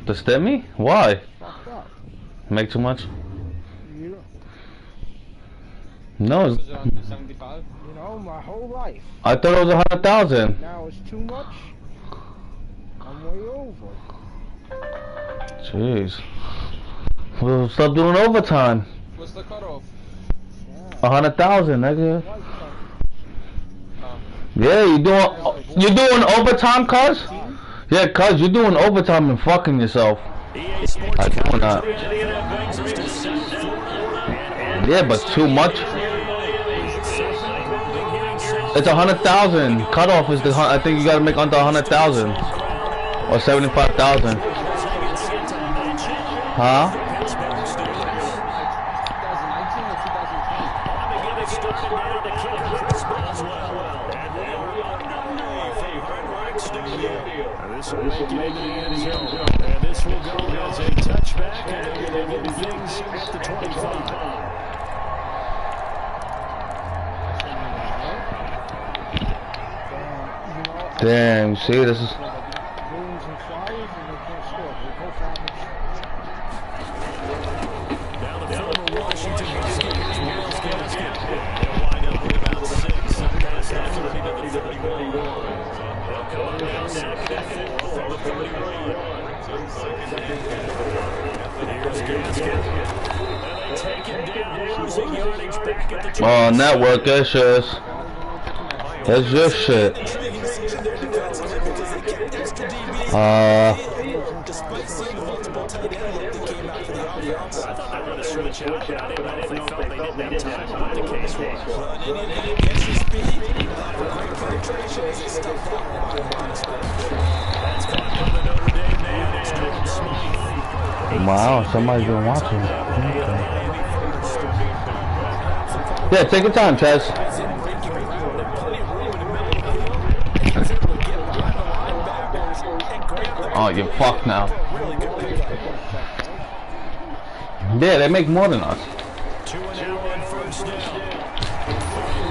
The STEMI? Why? Fucked up. Make too much? You, No, Was it on 75? you know, my whole life. I thought it was 100,000. Now it's too much. I'm way over. Jeez. Well, stop doing overtime. What's the cutoff? 100,000, nigga. White stuff. Yeah, you doing overtime, cuz? Yeah, cuz you doing overtime and fucking yourself. I doing that. Yeah, but too much. It's 100,000. Cutoff is I think you gotta make under 100,000 or 75,000. Huh? 2019 or 2010? This will make it into the end zone. And this will go as a touchback, and they're going to get things at the 25. Damn, see, this is. Balloons and flyers, and they can't score. They both average. Now the former Washington Huskies, Miles Gaskin. They'll wind up with about 6. Some pass accuracy to the 31. They'll come up now second and 4 from the 31. Here's Gaskin. And they take him down, losing yardage back at the 20. Oh, network, that's just. That's your shit. Despite seeing multiple tight end look that came out for the offense. I thought they were going to switch out, but I didn't know if they felt they didn't have time or what the case was. Against your speed, great penetration as they stuffed out. That's caught by the Notre Dame man. It's Jordan Smythe. Wow, somebody's been watching. Yeah, take your time, Chaz. Oh, you're fucked now. Yeah, they make more than us. 2 and out on first down.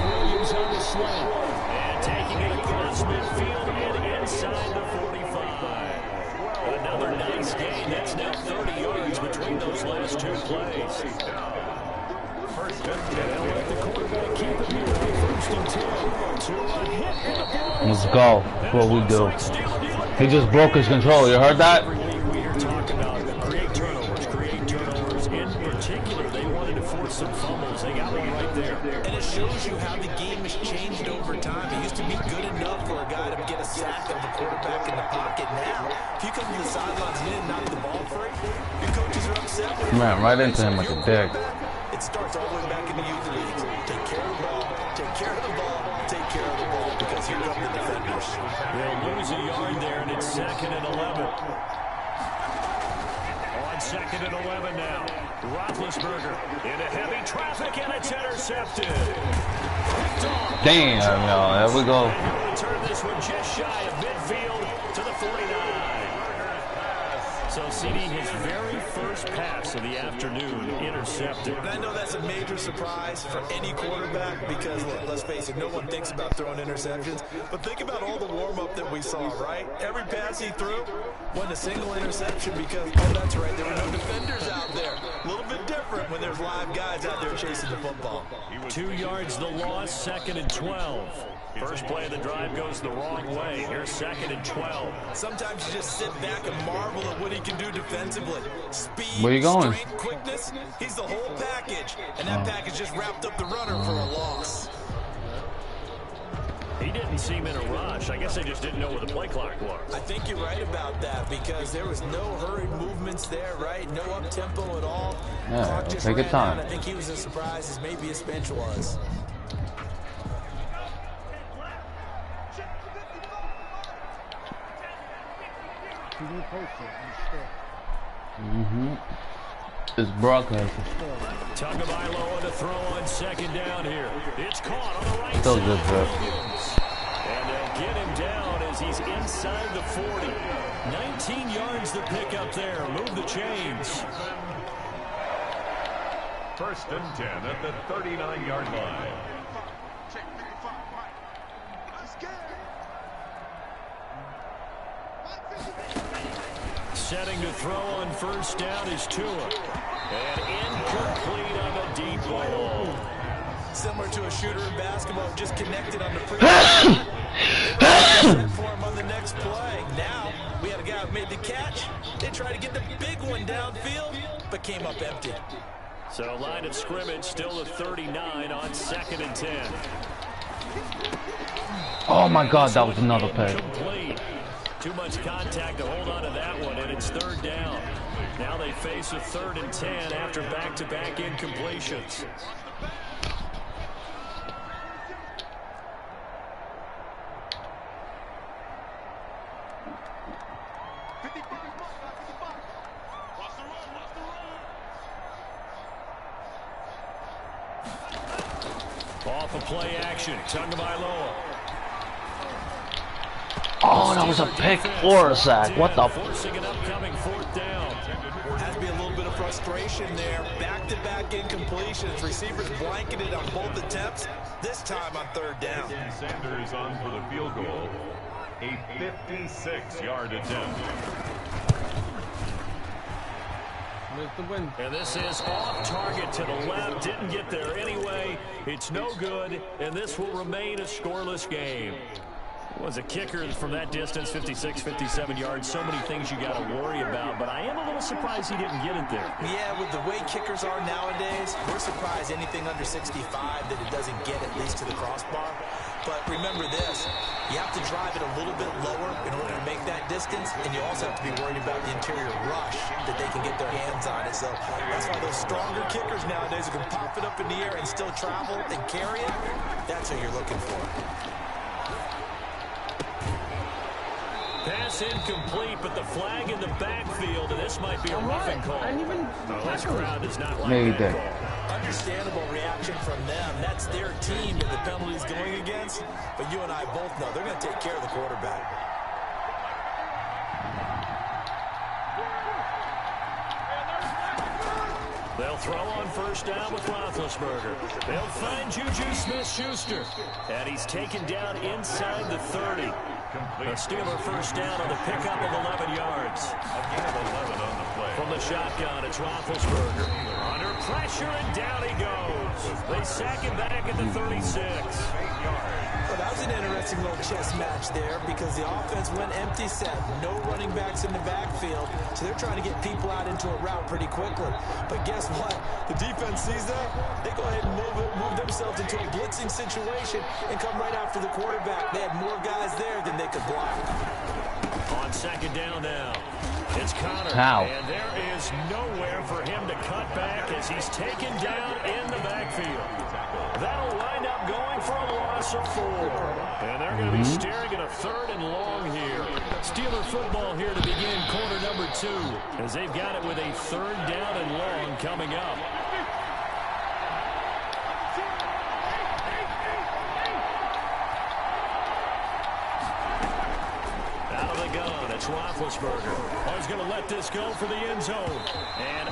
Williams on the slant. And taking it across midfield and inside the 45. Another nice gain. That's now 30 yards between those last 2 plays. First and 10. They'll let the quarterback keep it here. First and 10. Let's go. That's what we do. He just broke his control. You heard that? We are talking about create turnovers. In particular, they wanted to force some fumbles. They got one right there. And it shows you how the game has changed over time. It used to be good enough for a guy to get a sack of the quarterback in the pocket. Now, if you come to the sidelines and you didn't knock the ball free, your coaches are upset. Man, right into him with the dick. It starts all the way back in the youth leagues. Take care of the ball, take care of the ball, take care of the ball, because here come the defenders. They'll lose a yard there, and it's 2nd and 11. On 2nd and 11 now. Roethlisberger into heavy traffic, and it's intercepted. Damn, yo, there we go. And he'll return this one just shy of midfield to the 49. So CD, his very first pass of the afternoon intercepted. And I know that's a major surprise for any quarterback because, let's face it, no one thinks about throwing interceptions. But think about all the warm-up that we saw, right? Every pass he threw wasn't a single interception because, oh, that's right, there were no defenders out there. A little bit different when there's live guys out there chasing the football. 2 yards the loss, 2nd and 12. First play of the drive goes the wrong way. Here's 2nd and 12. Sometimes you just sit back and marvel at what he can do defensively. Speed, Where you going? strength, quickness, he's the whole package. And that package just wrapped up the runner for a loss. He didn't seem in a rush. I guess they just didn't know where the play clock was. I think you're right about that because there was no hurried movements there, right? No up-tempo at all. Yeah, Clock just take your ran time. out. I think he was as surprised as maybe his bench was. It's broadcast. Tagovailoa to throw on 2nd down here. It's caught on the right Still side. good, bro. And they'll get him down as he's inside the 40. 19 yards to pick up there. Move the chains. First and 10 at the 39-yard line. setting to throw on first down is Tua. And incomplete on the deep ball. Similar to a shooter in basketball, just connected on the previous set for him on the next play. Now, we had a guy who made the catch. They tried to get the big one downfield, but came up empty. So line of scrimmage still at 39 on 2nd and 10. Oh my God, that was another pick. Complete. Too much contact to hold on to that one, and it's 3rd down. Now they face a 3rd and 10 after back-to-back incompletions. Off of play action, Tagovailoa. Oh, that was a pick or a sack. What the? Forcing an upcoming 4th down. Has to be a little bit of frustration there. Back-to-back incompletions. Receivers blanketed on both attempts. This time on 3rd down. Sanders on for the field goal. A 56-yard attempt. Missed the win. And this is off target to the left. Didn't get there anyway. It's no good, and this will remain a scoreless game. Was a kicker from that distance, 56, 57 yards. So many things you got to worry about, but I am a little surprised he didn't get it there. Yeah, with the way kickers are nowadays, we're surprised anything under 65 that it doesn't get at least to the crossbar. But remember this, you have to drive it a little bit lower in order to make that distance, and you also have to be worried about the interior rush that they can get their hands on it. So that's why those stronger kickers nowadays who can pop it up in the air and still travel and carry it, that's what you're looking for. Pass incomplete, but the flag in the backfield, and this might be a roughing call. This crowd does not like that call. Understandable reaction from them. That's their team that the penalty's going against. But you and I both know they're going to take care of the quarterback. They'll throw on first down with Roethlisberger. They'll find Juju Smith-Schuster. And he's taken down inside the 30. A Steeler first down on the pickup of 11 yards. Again, 11 on the play. From the shotgun, it's Roethlisberger. Under pressure, and down he goes. They sack him back at the 36. Well, that was an interesting little chess match there because the offense went empty set. No running backs in the backfield, so they're trying to get people out into a route pretty quickly. But guess what? The defense sees that. They go ahead and move themselves into a blitzing situation and come right after the quarterback. They had more guys there than they could block. On 2nd down now, it's Connor. How? And there is nowhere for him to cut back as he's taken down in the backfield. That'll wind up going for a loss of 4. And they're going to be staring at a 3rd and long here. Steeler football here to begin quarter number 2 as they've got it with a 3rd down and long coming up. Out of the gun, it's Roethlisberger. Oh, he's going to let this go for the end zone. And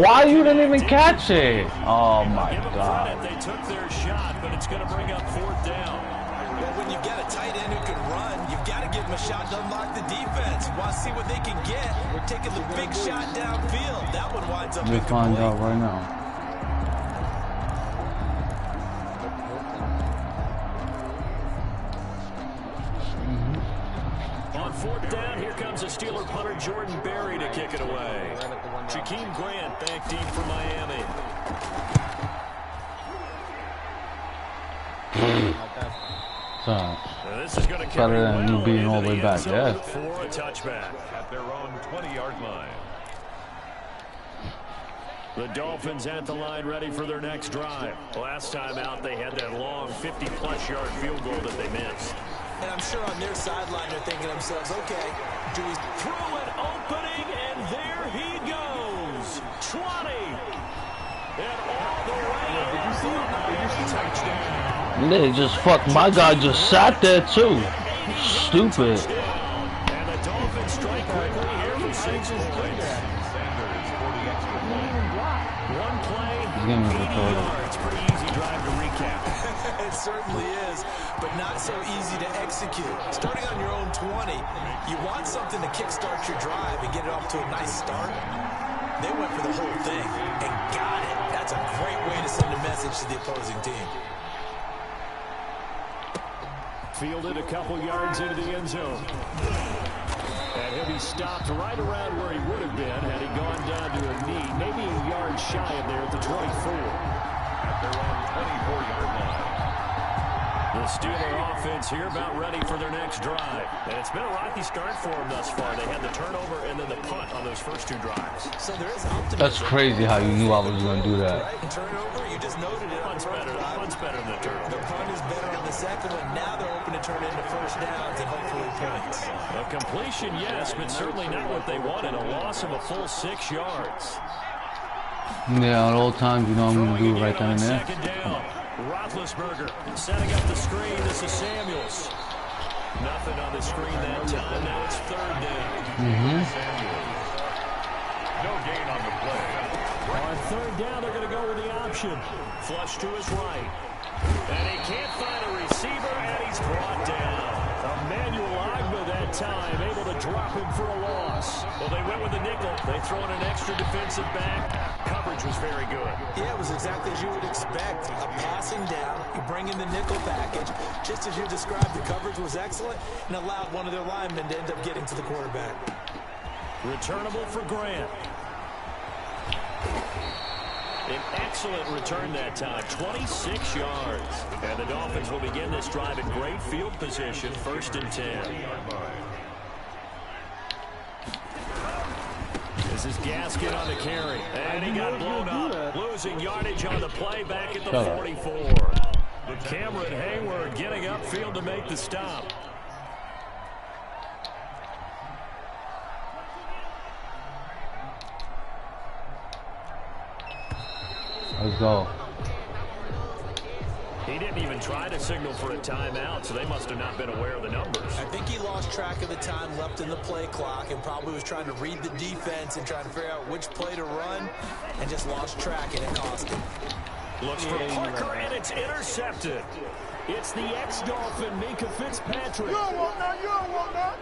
why you didn't even catch it? Oh my Give them God. credit, they took their shot, but it's going to bring up 4th down. Well, when you've got a tight end who can run, you've got to give him a shot to unlock the defense. Want to see what they can get. We're taking the big shot downfield. That one winds up We find incomplete. out right now. On 4th down, here comes a Steeler punter, Jordan Berry, to kick it away. Jakeem Grant back deep for Miami. So, This is going to better than you being all the way back, yeah. For a touchback. At their own 20-yard line. The Dolphins at the line ready for their next drive. Last time out, they had that long 50-plus yard field goal that they missed. And I'm sure on their sideline they're thinking to themselves, okay, do we Through an opening, and there he goes. 20. And all the way in for a Miami touchdown. they just fucked. My guy just sat there too. Stupid. And the Dolphins strike quickly here for 6 points. points. Sanders for the extra point. One play, gonna 80 record it. yards. Pretty easy drive to recap. It certainly is, but not so easy to execute. Starting on your own 20, you want something to kickstart your drive and get it off to a nice start. They went for the whole thing and got it. That's a great way to send a message to the opposing team. Fielded a couple yards into the end zone. And he'll be stopped right around where he would have been had he gone down to a knee, maybe a yard shy of there at the 24. At their own 24-yard line. The Steeler offense here about ready for their next drive. And it's been a rocky start for them thus far. They had the turnover and then the punt on those first two drives. So there is optimism. That's crazy how you knew I was going to do that. Right? Turnover, you just noted it on the first drive. Punt's better than the turnover. The punt is better on the second one. Now they're hoping to turn into first downs and hopefully points. A completion, yes, but certainly not what they wanted. A loss of a full 6 yards. Yeah, at all times, you know I'm going to do it right then and there. Second down. Roethlisberger setting up the screen. This is Samuels. Nothing on the screen that time. Now it's third down. Samuels. No gain on the play. On third down, they're going to go with the option. Flush to his right. And he can't find a receiver, and he's brought down. Emmanuel Agba that time, able to drop him for a loss. Well, they went with the nickel. They throw in an extra defensive back. Coverage was very good. Yeah, it was exactly as you would expect. A passing down, you bring in the nickel package. Just as you described, the coverage was excellent and allowed one of their linemen to end up getting to the quarterback. Returnable for Grant. An excellent return that time, 26 yards. And the Dolphins will begin this drive in great field position, 1st and 10. This is Gaskin on the carry. And he got blown up. Losing yardage on the play back at the 44. Cameron Hayward getting upfield to make the stop. Let's go. He didn't even try to signal for a timeout, so they must have not been aware of the numbers. I think he lost track of the time left in the play clock and probably was trying to read the defense and trying to figure out which play to run and just lost track, and it cost him. Looks for Parker, and it's intercepted. It's the ex-Dolphin, Minkah Fitzpatrick. You don't want that. You don't want that.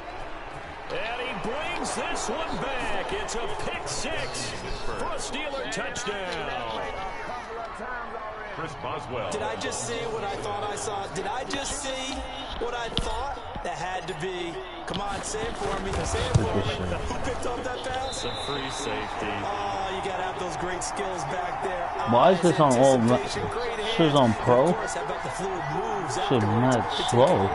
And he brings this one back. It's a pick 6 for a Steeler touchdown. Chris Boswell. Did I just see what I thought I saw? Did I just see what I thought? That had to be. Come on, say it for me. Say it for me. Who picked up that pass? It's a free safety. Oh, you got to have those great skills back there. Why is this on all? This is on pro? Shit, mad slow.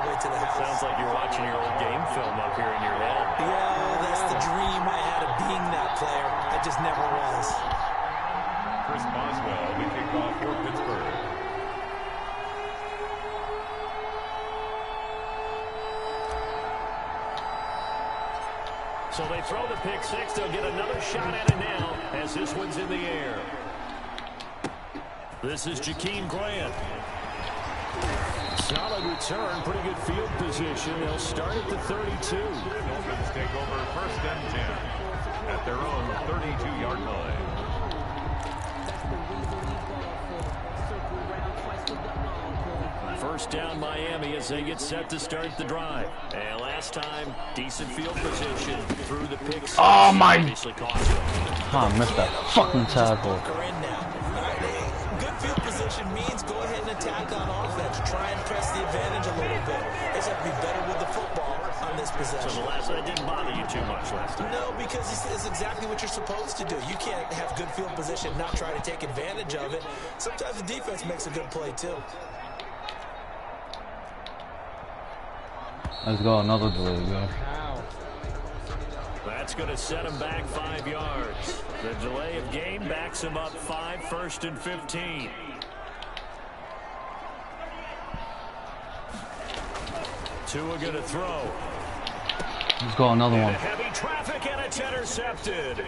Sounds like you're watching your old game film up here in your head. Yeah, that's the dream I had of being that player. I just never was. Chris Boswell, the kickoff for Pittsburgh. So they throw the pick 6. They'll get another shot at it now as this one's in the air. This is Jakeem Grant. Solid return, pretty good field position. They'll start at the 32. Dolphins take over 1st and 10 at their own 32-yard line. First down Miami as they get set to start the drive. And last time, decent field position through the pick 6. Oh my! Obviously cost them. I missed that fucking tackle. Good field position means go ahead and attack on offense. Try and press the advantage a little bit. They just have to be better with the football on this possession. So the last one didn't bother you too much last time. No, because it's exactly what you're supposed to do. You can't have good field position, not try to take advantage of it. Sometimes the defense makes a good play too. Let's go, another delay, go. That's going to set him back 5 yards. The delay of game backs him up 5, 1st and 15. Tua going to throw. Let's go, another one. Heavy traffic, and it's intercepted.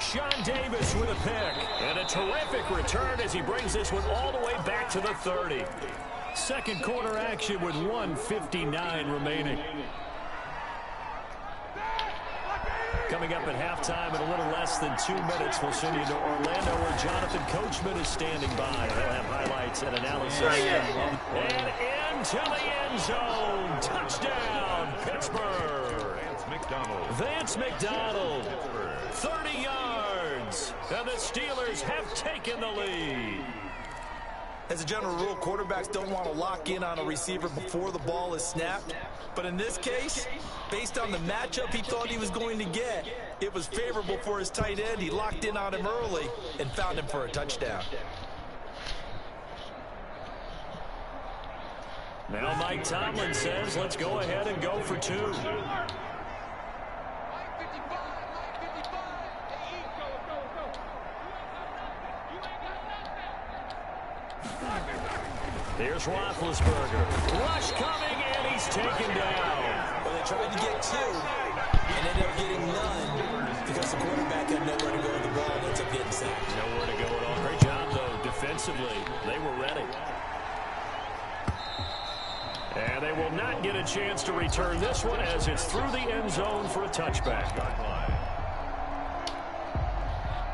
Sean Davis with a pick. And a terrific return as he brings this one all the way back to the 30. Second quarter action with 1:59 remaining. coming up at halftime in a little less than 2 minutes. We'll send you to Orlando where Jonathan Coachman is standing by. They'll have highlights and analysis. And into the end zone. Touchdown, Pittsburgh. Vance McDonald. 30 yards. And the Steelers have taken the lead. As a general rule, quarterbacks don't want to lock in on a receiver before the ball is snapped. But in this case, based on the matchup he thought he was going to get, it was favorable for his tight end. He locked in on him early and found him for a touchdown. Now Mike Tomlin says, let's go ahead and go for 2. Here's Roethlisberger. Rush coming, and he's taken down. Well, they tried to get 2 and ended up getting none because the quarterback had nowhere to go with the ball and ends up getting sacked. Nowhere to go at all. Great job, though, defensively. They were ready. And they will not get a chance to return this one as it's through the end zone for a touchback.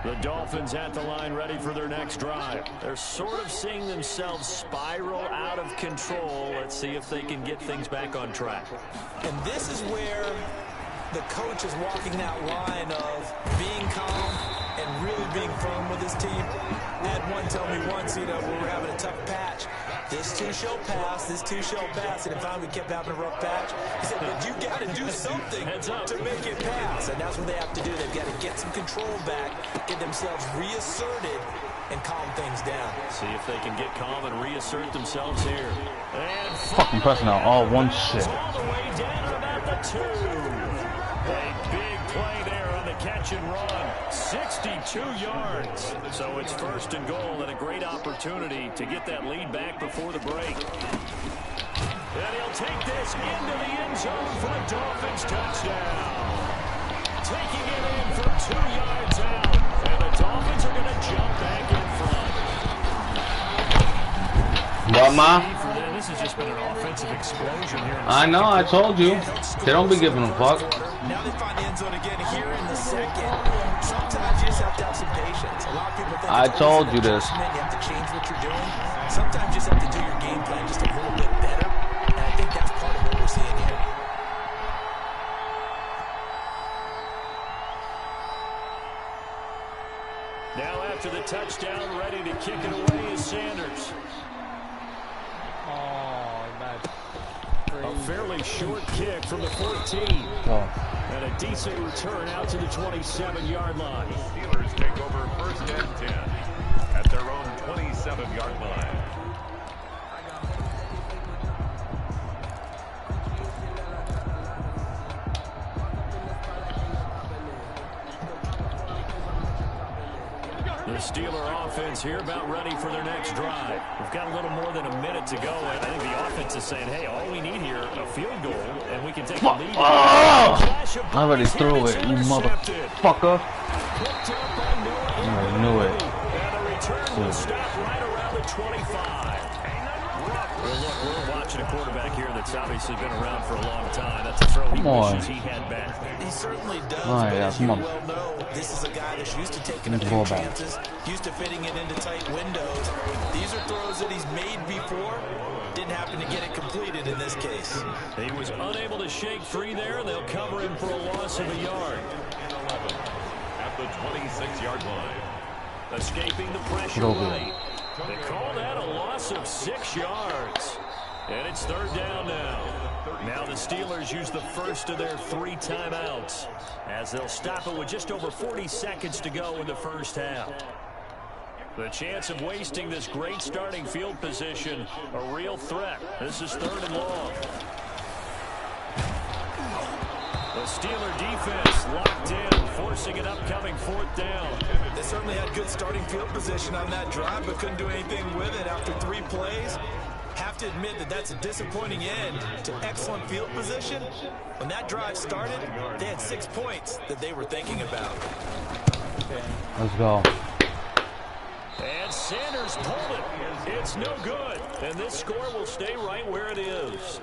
The Dolphins at the line ready for their next drive. They're sort of seeing themselves spiral out of control. Let's see if they can get things back on track. And this is where the coach is walking that line of being calm and really being firm with his team. I had one tell me once, we were having a tough patch. This 2 shall pass, this 2 shall pass, and finally we kept having a rough patch. He said, but you got to do something to make it pass, and that's what they have to do. They've got to get some control back, get themselves reasserted, and calm things down. See if they can get calm and reassert themselves here. And Fucking pressing out all one shit. all the way down about the 2. A big play there on the catch and run. 62 yards. So it's 1st and goal and a great opportunity to get that lead back before the break. And he'll take this into the end zone for a Dolphins touchdown. Taking it in from 2 yards out. And the Dolphins are going to jump back in front. What, Ma? This has just been an offensive explosion here. I know, I told you. They don't be giving a fuck. Now they find the end zone again here in the second. Sometimes you just have to have some patience. A lot of people think I told you this. You have to change what you're doing. Sometimes you just have to do your game plan just a little bit better. And I think that's part of what we're seeing here. Now after the touchdown, ready to kick it away is Sanders. A fairly short kick from the 14. And a decent return out to the 27-yard line. Steelers take over 1st and 10 at their own 27-yard line. The Steeler offense here about ready for their next drive. We've got a little more than a minute to go, and I think the offense is saying, hey, all we need here, a field goal, and we can take the lead. Oh! I already threw it, you motherfucker. I knew it. And the return will stop right around the 25. Well, look, we're watching a quarterback here that's obviously been around for a long time. That's a throw he wishes he had back. He certainly does, Oh, but yeah, as you come well on. know, this is a guy that's used to taking a Need the few ball back. chances, used to fitting it into tight windows. These are throws that he's made before. Didn't happen to get it completed in this case. He was unable to shake free there, and they'll cover him for a loss of a yard. At the 26-yard line. Escaping the pressure late. They call that a loss of 6 yards. And it's 3rd down now. Now the Steelers use the first of their 3 timeouts as they'll stop it with just over 40 seconds to go in the first half. The chance of wasting this great starting field position, a real threat. This is 3rd and long. The Steeler defense locked in, forcing an upcoming 4th down. They certainly had good starting field position on that drive, but couldn't do anything with it after 3 plays. Have to admit that that's a disappointing end to excellent field position. When that drive started, they had 6 points that they were thinking about. Let's go. And Sanders pulled it. It's no good. And this score will stay right where it is.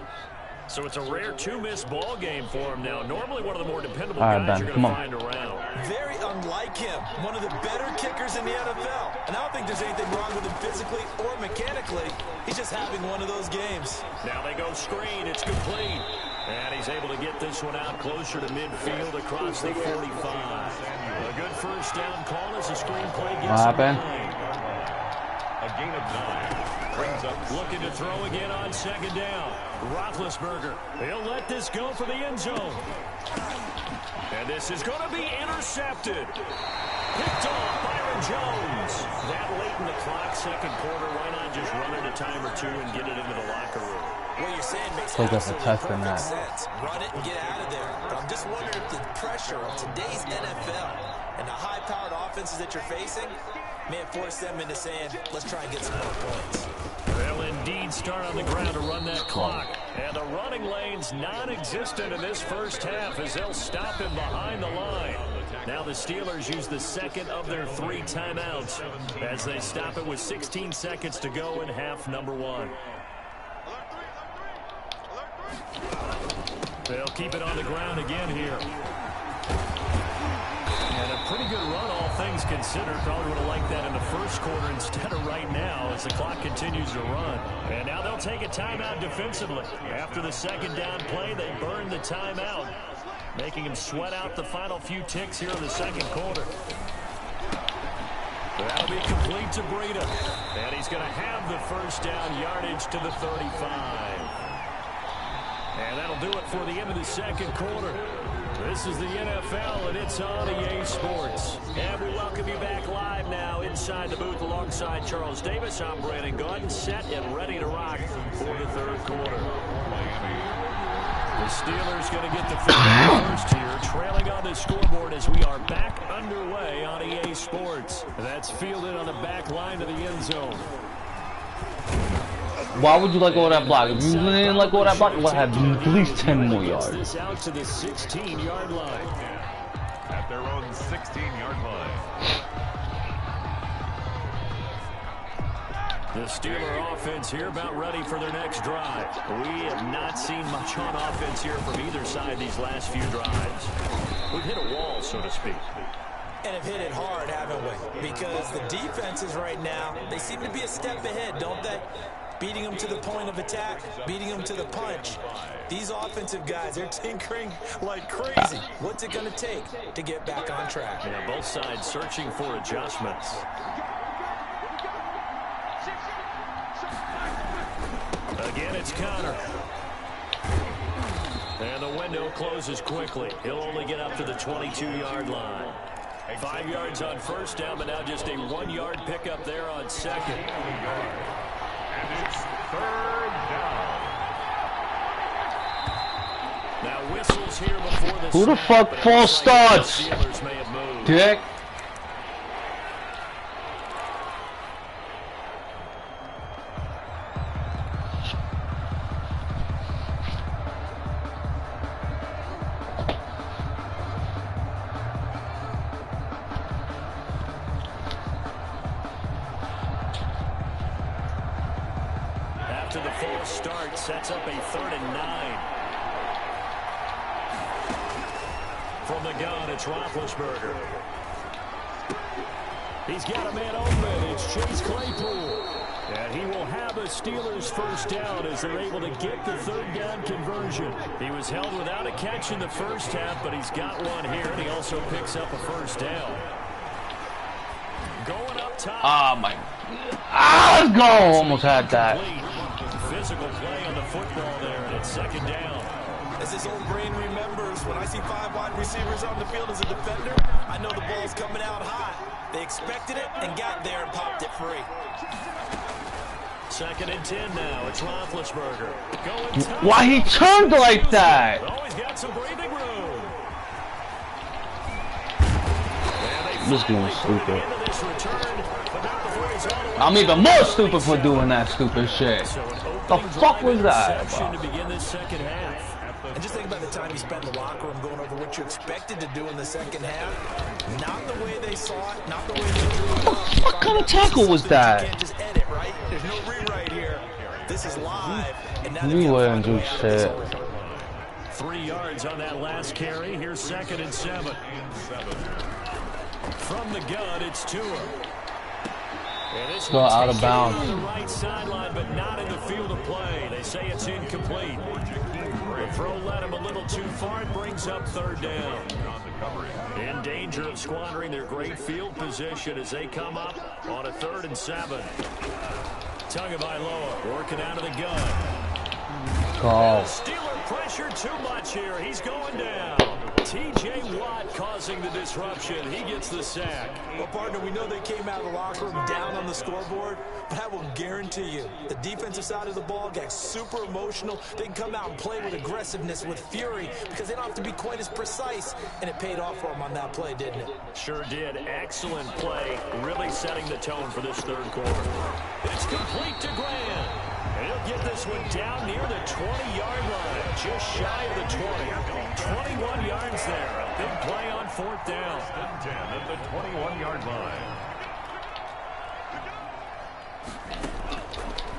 So it's a rare two-miss ball game for him now. Normally one of the more dependable All right, guys Ben, you're come going to on. find around. Very unlike him. One of the better kickers in the NFL. And I don't think there's anything wrong with him physically or mechanically. He's just having one of those games. Now they go screen. It's complete. And he's able to get this one out closer to midfield across the 45. A good first down call as the screenplay gets What happened? A gain of 9. Brings up Looking to throw again on second down. Roethlisberger. He'll let this go for the end zone. And this is going to be intercepted. Picked off Byron Jones. That late in the clock, second quarter. Why not just run it a time or two and get it into the locker room? What you're saying makes So that's a absolutely test in perfect that. sense. Run it and get out of there. But I'm just wondering if the pressure of today's NFL and the high-powered offenses that you're facing may have forced them into saying, let's try and get some more points. They'll indeed start on the ground to run that clock. And the running lane's non-existent in this first half as they'll stop him behind the line. Now the Steelers use the second of their 3 timeouts as they stop it with 16 seconds to go in half number 1. They'll keep it on the ground again here. And a pretty good run, all things considered. Probably would have liked that in the first quarter instead of right now as the clock continues to run. And now they'll take a timeout defensively. After the second down play, they burn the timeout, making him sweat out the final few ticks here in the second quarter. That'll be complete to Breida. And he's going to have the first down yardage to the 35. And that'll do it for the end of the second quarter. This is the NFL, and it's on EA Sports. And we welcome you back live now inside the booth alongside Charles Davis. I'm Brandon Gordon, set and ready to rock for the third quarter. The Steelers going to get the first here, trailing on the scoreboard as we are back underway on EA Sports. That's fielded on the back line of the end zone. Why would you let go of that block? If you didn't let go of that block, you would have at least 10 more yards. This out to the 16-yard line. at their own 16-yard line. The Steeler offense here about ready for their next drive. We have not seen much on offense here from either side these last few drives. We've hit a wall, so to speak. And have hit it hard, haven't we? Because the defenses right now, they seem to be a step ahead, don't they? Beating them to the point of attack, beating them to the punch. These offensive guys, they're tinkering like crazy. What's it going to take to get back on track? Yeah, both sides searching for adjustments. Again, it's Connor. And the window closes quickly. He'll only get up to the 22-yard line. 5 yards on first down, but now just a 1-yard pickup there on second. And it's third down. Now whistles here before the Who the snap, fuck but it false looks like the starts? Steelers may have moved. Dick. After the false start, sets up a 3rd and 9. From the gun, it's Roethlisberger. He's got a man open. It's Chase Claypool. And he will have a Steelers first down as they're able to get the 3rd down conversion. He was held without a catch in the first half, but he's got one here, and he also picks up a first down. Going up top. Oh my. Ah, let's go. Almost had that. Physical play on the football there, and it's 2nd down. As his old brain remembers, when I see 5 wide receivers on the field as a defender, I know the ball's coming out hot. They expected it and got there and popped it free. 2nd and 10 now. It's Roethlisberger. Going top. Why he turned like that? Oh, he's got some breathing room. This game is stupid. Into this return, but not before he's all the way I'm even more stupid for doing that stupid shit. So an The opening fuck drive was that interception about? to begin this second half. And just think about the time you spent in the locker room going over what you expected to do in the second half. Not the way they saw it, not the way they drew it up. What kind of tackle was that? You can't just edit, right? There's no rewrite here. This is live. And now We they've got to wouldn't find a do way out of this shit. over. 3 yards on that last carry. Here's 2nd and 7. From the gun, it's Tua. And this Go out of bounds. On the right sideline, but not in the field of play. They say it's incomplete. The throw led him a little too far. It brings up 3rd down. In danger of squandering their great field position as they come up on a 3rd and 7. Tagovailoa working out of the gun. Call. Steeler pressure too much here. He's going down. T.J. Watt causing the disruption. He gets the sack. Well, partner, we know they came out of the locker room down on the scoreboard, but I will guarantee you the defensive side of the ball got super emotional. They can come out and play with aggressiveness, with fury, because they don't have to be quite as precise, and it paid off for them on that play, didn't it? Sure did. Excellent play, really setting the tone for this 3rd quarter. It's complete to Grant. And he'll get this one down near the 20-yard line, just shy of the 20. 21 yards there. Big play on 4th down. 10 at the 21-yard line.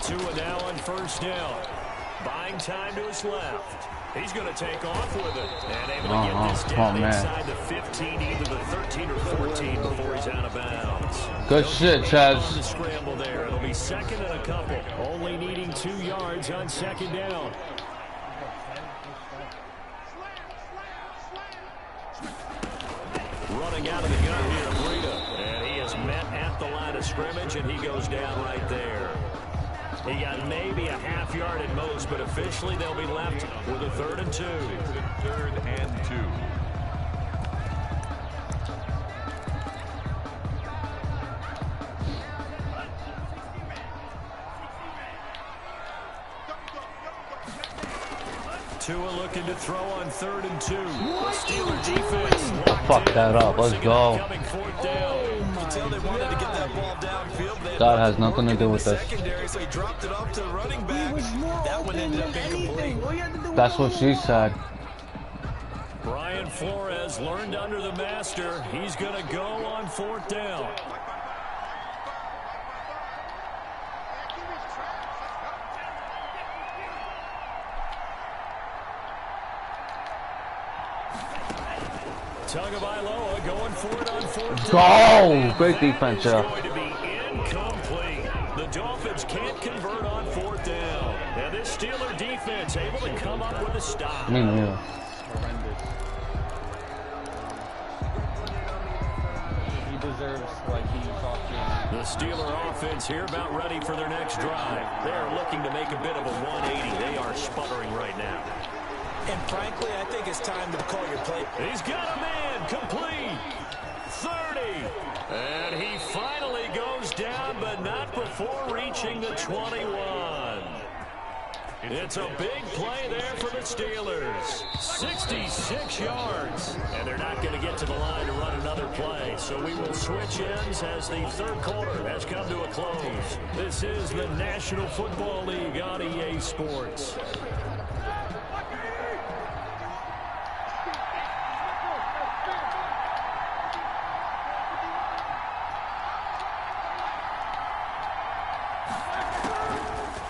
Tua now on 1st down. Buying time to his left. He's going to take off with it. And able to get this down inside the 15, either the 13 or 14 before he's out of bounds. Good shit, Chaz. On the scramble there. It'll be 2nd and a couple. Only needing 2 yards on 2nd down. Running out of the gun here, Breida. And he is met at the line of scrimmage, and he goes down right there. He got maybe a half yard at most, but officially they'll be left with a 3rd and 2. 3rd and 2. Tua looking to throw on 3rd and 2. The Steeler defense. Fuck that up. Let's go. That has nothing to do with this. So he dropped it off to the running back. That one ended up incomplete. That's what she said. Brian Flores learned under the master. He's going to go on 4th down. Tagovailoa going for it on 4th down. Go! Great defense, yeah. Going to be incomplete. The Dolphins can't convert on 4th down. And this Steeler defense able to come up with a stop. Me neither. He deserves, like he talked to. The Steeler offense here about ready for their next drive. They're looking to make a bit of a 180. They are sputtering right now. And frankly, I think it's time to call your play. He's got a man, complete, 30. And he finally goes down, but not before reaching the 21. It's a big play there for the Steelers. 66 yards. And they're not going to get to the line to run another play. So we will switch ends as the 3rd quarter has come to a close. This is the National Football League on EA Sports.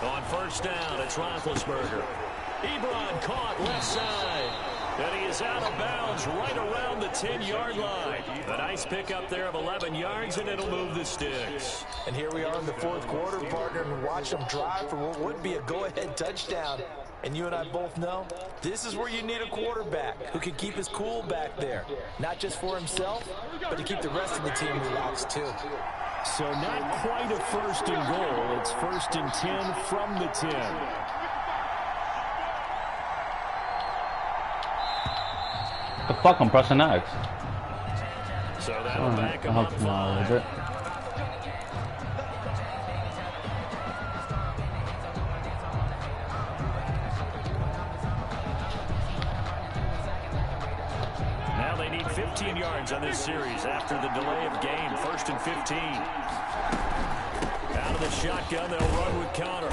On 1st down, it's Roethlisberger. Ebron caught left side. And he is out of bounds right around the 10-yard line. A nice pickup there of 11 yards, and it'll move the sticks. And here we are in the 4th quarter, partner, and watch them drive for what would be a go-ahead touchdown. And you and I both know this is where you need a quarterback who can keep his cool back there. Not just for himself, but to keep the rest of the team relaxed, too. So not quite a 1st and goal. It's 1st and 10 from the 10. The fuck, I'm pressing X. So that'll back him up 5. Now they need 15 yards on this series after the delay of game. 1st and 15. Out of the shotgun, they'll run with Connor.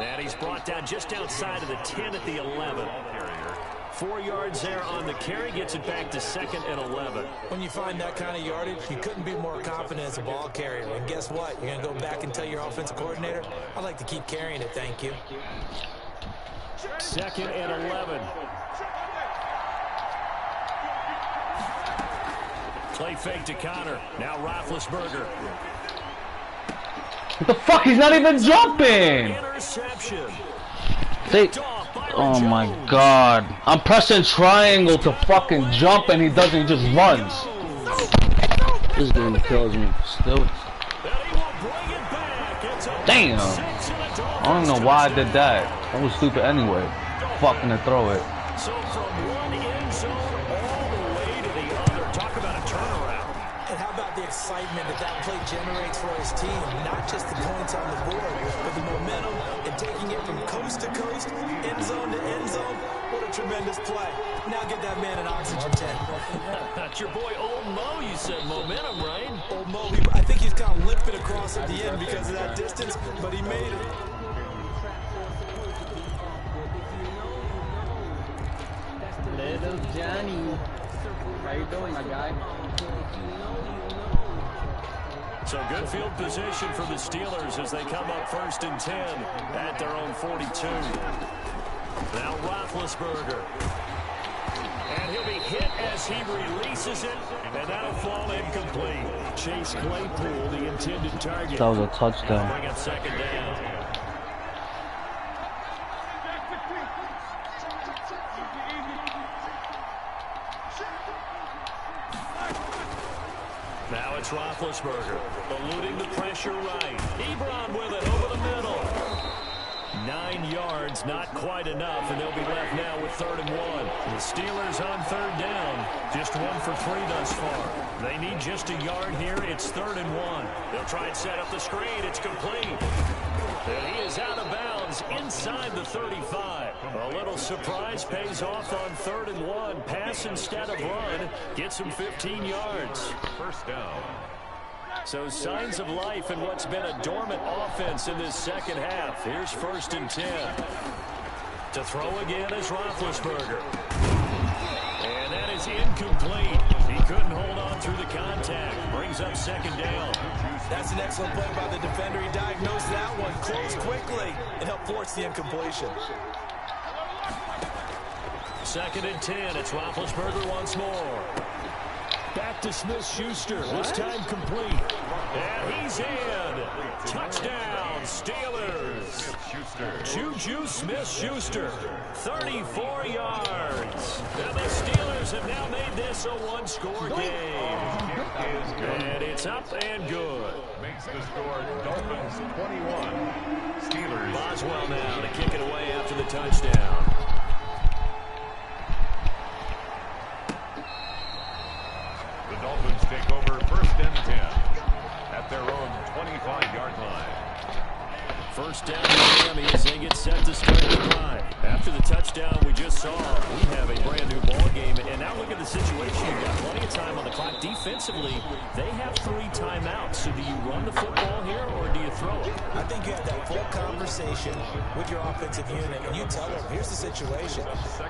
And he's brought down just outside of the 10 at the 11. 4 yards there on the carry, gets it back to 2nd and 11. When you find that kind of yardage, you couldn't be more confident as a ball carrier. And guess what? You're going to go back and tell your offensive coordinator, I'd like to keep carrying it, thank you. 2nd and 11. Play fake to Connor. Now Roethlisberger. What the fuck? He's not even jumping. Interception. They, oh my god. I'm pressing triangle to fucking jump and he doesn't, he just runs. This game kills me. Still. Damn. I don't know why I did that. That was stupid anyway. Fucking to throw it. So from one end zone all the way to the other. Talk about a turnaround. And how about the excitement that play generates for his team? Not just the points on the board, but the momentum and taking it from coast to coast, end zone to end zone. What a tremendous play. Now get that man an oxygen tent. That's your boy Old Mo, you said. Momentum, right? Old Mo, I think he's kind of limping across at the end because of that distance, but he made it. Little Johnny. How you doing, my guy? So good field position for the Steelers as they come up 1st and 10 at their own 42. Now Roethlisberger. And he'll be hit as he releases it, and that'll fall incomplete. Chase Claypool, the intended target. That was a touchdown. Bring up 2nd down. Now it's Roethlisberger, eluding the pressure right. Ebron with it over the middle. 9 yards, not quite enough, and they'll be left now with 3rd and 1. The Steelers on 3rd down, just 1 for 3 thus far. They need just a yard here. It's 3rd and 1. They'll try and set up the screen. It's complete. And he is out of bounds inside the 35. A little surprise pays off on 3rd and 1. Pass instead of run. Gets him 15 yards. 1st down. So signs of life in what's been a dormant offense in this second half. Here's 1st and 10. To throw again is Roethlisberger. And that is incomplete. He couldn't hold on through the contact. Brings up 2nd down. That's an excellent play by the defender. He diagnosed that one, closed quickly, and helped force the incompletion. 2nd and 10. It's Roethlisberger once more. Back to Smith-Schuster. This time complete. And he's in. Touchdown, Steelers. Juju Smith-Schuster, 34 yards. And the Steelers have now made this a one-score game. And it's up and good. Makes the score Dolphins 21. Steelers. Boswell now to kick it away after the touchdown. The Dolphins take over 1st and 10 at their own 25-yard line. 1st down Miami as they get set to start the drive. After the touchdown we just saw, we have a brand new ball game. And now look at the situation. You've got plenty of time on the clock. Defensively, they have 3 timeouts. So do you run the football here or do you throw it? I think you have that full conversation with your offensive unit, and you tell them, here's the situation.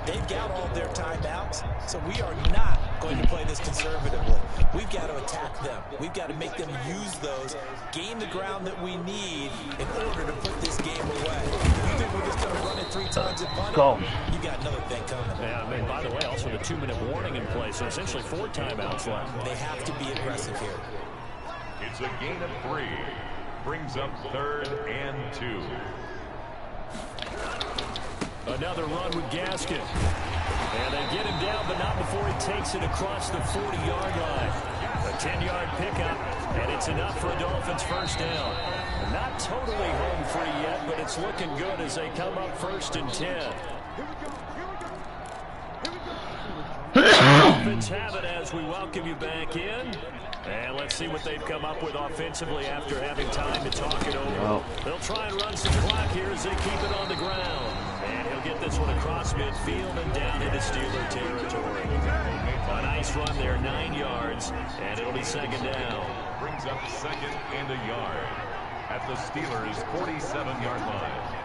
They've got all their timeouts, so we are not going to play this conservatively. We've got to attack them. We've got to make them use those, gain the ground that we need in order to put this game away. You think we're just going to run it 3 times and punt Go. it? You got another thing coming. Yeah, I mean, by the way, also the 2-minute warning in place. So essentially 4 timeouts left. They have to be aggressive here. It's a gain of 3. Brings up 3rd and 2. Another run with Gaskin. And they get him down, but not before he takes it across the 40-yard line. A 10-yard pickup, and it's enough for a Dolphins 1st down. Not totally home free yet, but it's looking good as they come up 1st and 10. Dolphins have it as we welcome you back in. And let's see what they've come up with offensively after having time to talk it over. Wow. They'll try and run some clock here as they keep it on the ground. And he'll get this one across midfield and down into Steeler territory. A nice run there, 9 yards, and it'll be 2nd down. Brings up 2nd and a yard at the Steelers' 47-yard line.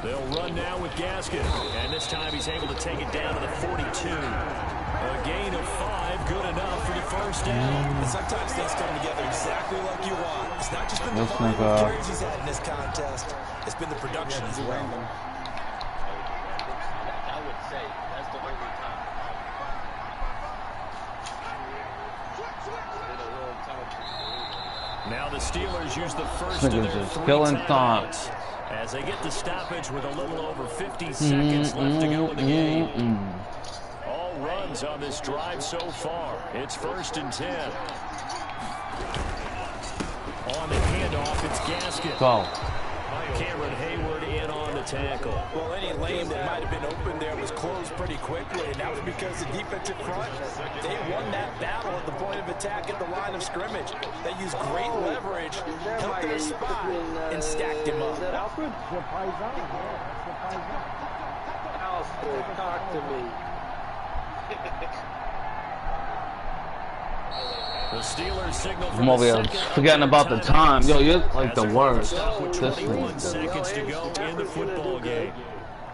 They'll run now with Gaskin. And this time he's able to take it down to the 42. A gain of 5, good enough for the first down. And sometimes things come together exactly like you want. It's not just been the volume of carries he's had in this contest. It's been the production as well. I would say that's the only time. Now the Steelers use the first This of nigga's their just 3 killing timeouts as they get the stoppage with a little over 50 seconds left to go in the game. All runs on this drive so far. It's 1st and 10. On the handoff, it's Gaskin. Go. Cameron Hayward in on the tackle. Well, any lane that might have been open there was closed pretty quickly, and that was because the defensive front, they won that battle at the point of attack at the line of scrimmage. They used great leverage, held their spot, and stacked him up. Alfred? The Paisan, Alfred, talk to me. The Steelers signal for I'm over the here second forgetting about the time. Yo, you're like the As worst. stop with This 21 nigga. seconds to go in the football game.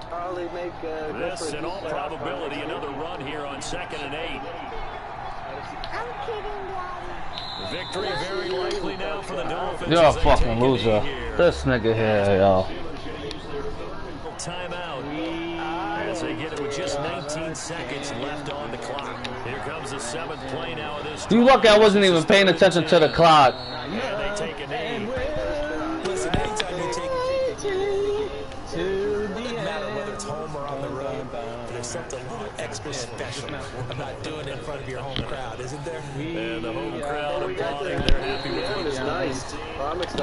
Probably make This, in all probability, another run here on 2nd and 8. Victory very likely now for the Dolphins. You're a as they fucking take a loser. knee here. This nigga here, yo. Timeout as they get it with just 19 seconds left on the clock. Here comes the 7th play now of this. You lucky I wasn't even paying attention to the clock. And they take a knee. Listen, anytime you take to the doesn't matter whether it's home or on the road, but there's something a little extra special about doing it in front of your home crowd, isn't there? And the home crowd applauding. They're happy with what Nice. I'm excited.